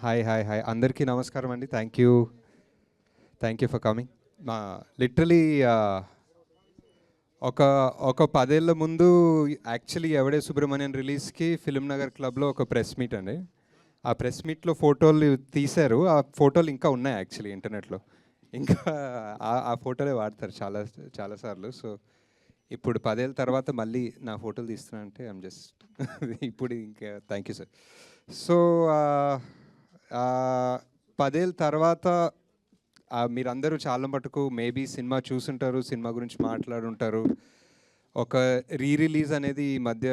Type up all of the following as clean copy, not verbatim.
Hi hi hi అందరికీ నమస్కారం అండి. Thank you for coming. మా లిటరలీ ఒక ఒక 10 ఏళ్ల ముందు యాక్చువల్లీ ఎవడే సుబ్రహ్మణ్యం రిలీజ్కి ఫిల్మ్ నగర్ క్లబ్లో ఒక ప్రెస్ మీట్ అండి. ఆ ప్రెస్ మీట్లో ఫోటోలు తీశారు. ఆ ఫోటోలు ఇంకా ఉన్నాయి యాక్చువల్లీ ఇంటర్నెట్లో. ఇంకా ఆ ఫోటోలే వాడతారు చాలాసార్లు. సో ఇప్పుడు 10 ఏళ్ళ తర్వాత మళ్ళీ నా ఫోటోలు తీస్తున్నా అంటే ఐమ్ జస్ట్ ఇప్పుడు ఇంకా థ్యాంక్ యూ సార్. సో 10 ఏళ్ళ తర్వాత మీరందరూ చాలా మటుకు మేబీ సినిమా చూసుంటారు, సినిమా గురించి మాట్లాడుంటారు. ఒక రిలీజ్ అనేది ఈ మధ్య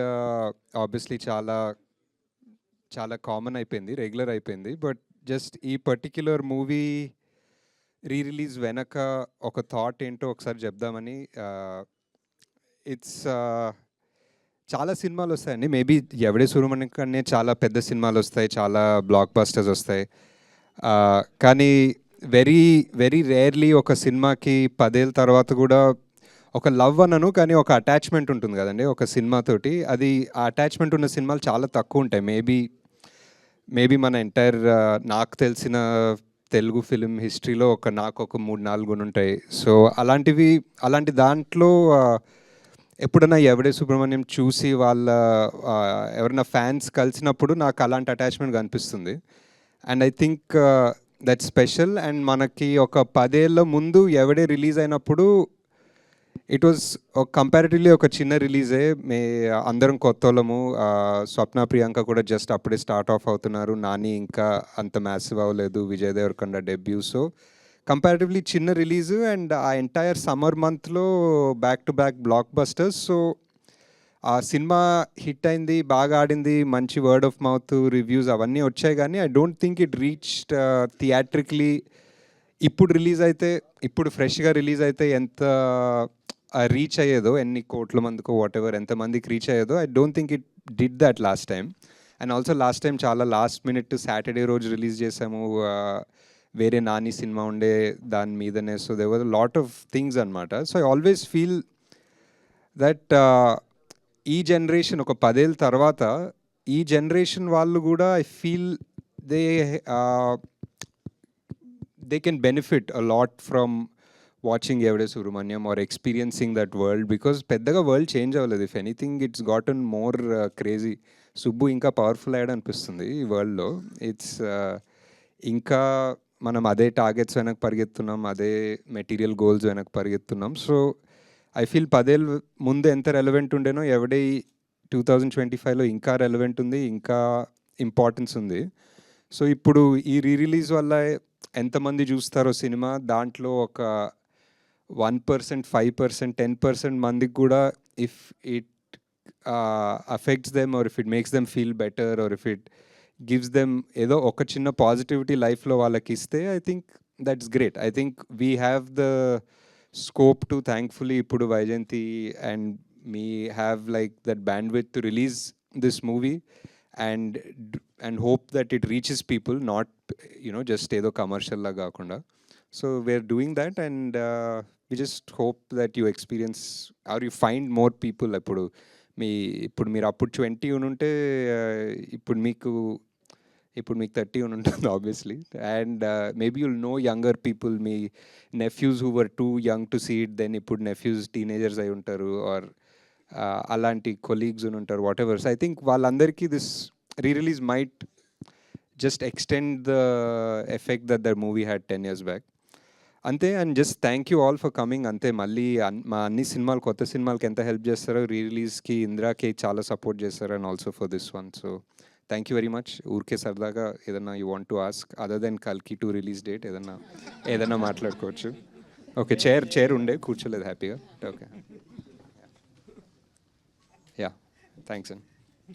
ఆబ్వియస్లీ చాలా చాలా కామన్ అయిపోయింది, రెగ్యులర్ అయిపోయింది. బట్ జస్ట్ ఈ పర్టిక్యులర్ మూవీ రిలీజ్ వెనక ఒక థాట్ ఏంటో ఒకసారి చెప్దామని. ఇట్స్ చాలా సినిమాలు వస్తాయండి. మేబీ ఎవడే సూర్యమణి కన్నా చాలా పెద్ద సినిమాలు వస్తాయి, చాలా బ్లాక్ బస్టర్స్ వస్తాయి. కానీ వెరీ వెరీ రేర్లీ ఒక సినిమాకి 10 ఏళ్ళ తర్వాత కూడా ఒక లవ్ అనను కానీ ఒక అటాచ్మెంట్ ఉంటుంది కదండి ఒక సినిమాతోటి. అది ఆ అటాచ్మెంట్ ఉన్న సినిమాలు చాలా తక్కువ ఉంటాయి. మేబీ మన ఎంటైర్ నాకు తెలిసిన తెలుగు ఫిలిం హిస్టరీలో నాకు ఒక 3-4 ఉంటాయి. సో అలాంటి దాంట్లో ఎప్పుడైనా ఎవడే సుబ్రహ్మణ్యం చూసి ఎవరైనా ఫ్యాన్స్ కలిసినప్పుడు నాకు అలాంటి అటాచ్మెంట్ కనిపిస్తుంది. And I think that special. And మనకి ఒక 10 ఏళ్ళ ముందు ఎవడే రిలీజ్ అయినప్పుడు ఇట్ వాజ్ కంపారిటివ్లీ ఒక చిన్న రిలీజే. అందరం కొత్తోళ్ళము. స్వప్న ప్రియాంక కూడా జస్ట్ అప్పుడే స్టార్ట్ ఆఫ్ అవుతున్నారు. నాని ఇంకా అంత మ్యాసివ్ అవ్వలేదు, Vijay Devarakonda debut. So comparatively చిన్న రిలీజు. అండ్ ఆ ఎంటైర్ సమ్మర్ మంత్లో back to back blockbusters. So ఆ సినిమా హిట్ అయింది, బాగా ఆడింది, మంచి వర్డ్ ఆఫ్ మౌత్ రివ్యూస్ అవన్నీ వచ్చాయి. కానీ I don't think it reached theatrically. ఇప్పుడు ఫ్రెష్గా రిలీజ్ అయితే ఎంత రీచ్ అయ్యేదో, ఎన్ని కోట్ల మందికో వాట్ ఎవర్ ఎంతమందికి రీచ్ అయ్యేదో, I don't think it did that last time. And also last time చాలా లాస్ట్ మినిట్ సాటర్డే రోజు రిలీజ్ చేసాము. వేరే నాని సినిమా ఉండే దాని మీదనే. So they was lot of things అనమాట. So I always feel that ఈ జనరేషన్ ఒక 10 ఏళ్ళ తర్వాత ఈ జనరేషన్ వాళ్ళు కూడా I feel they they can benefit a lot from watching Evade Subramanyam or experiencing that world. Because పెద్దగా వరల్డ్ చేంజ్ అవ్వలేదు. If anything it's gotten more crazy. Subbu ఇంకా పవర్ఫుల్ అయ్యాడు అనిపిస్తుంది ఈ వరల్డ్లో. ఇట్స్ ఇంకా మనం అదే టార్గెట్స్ వెనక్కి పరిగెత్తున్నాం, అదే మెటీరియల్ గోల్స్ వెనక్కి పరిగెత్తున్నాం. సో ఐ ఫీల్ 10 ఏళ్ళ ముందు ఎంత రెలవెంట్ ఉండేనో ఎవడే 2025లో ఇంకా రెలవెంట్ ఉంది, ఇంకా ఇంపార్టెన్స్ ఉంది. సో ఇప్పుడు ఈ రిలీజ్ వల్ల ఎంతమంది చూస్తారో సినిమా, దాంట్లో ఒక 1%, 5%, 10% మందికి కూడా if it affects them or if it makes them feel better or if it gives them ఏదో ఒక చిన్న పాజిటివిటీ లైఫ్లో వాళ్ళకి ఇస్తే I think that's great. I think we have the scope to thankfully ippudu Vaijayanti and me have like that bandwidth to release this movie and hope that it reaches people, not just edo commercial la gaakunda. So we're doing that and we just hope that you experience or you find more people. ఇప్పుడు మీరు అప్పుడు 20 ఉంటే ఇప్పుడు మీకు 30 ఉంటుంది obviously. And maybe you'll know younger people, మీ nephews who were too young to see it, then ఇప్పుడు nephews teenagers అయి ఉంటారు ఆర్ అలాంటి కొలీగ్స్ ఉంటారు, whatever. So I think వాళ్ళందరికీ this release might just extend the effect that the movie had 10 years back. అంతే. And just thank you all for coming. అంతే. మళ్ళీ మా అన్ని సినిమాలు, కొత్త సినిమాలకి ఎంత హెల్ప్ చేస్తారో, రిలీజ్కి ఇందిరాకి చాలా సపోర్ట్ చేస్తారు and also for this one. So thank you very much. ఊరికే సరదాగా ఏదన్నా you want to ask other then కల్కి 2 రిలీజ్ డేట్ ఏదన్నా మాట్లాడుకోవచ్చు. ఓకే. చైర్ ఉండే కూర్చోలేదు హ్యాపీగా. ఓకే. యా, థ్యాంక్స్ అండి.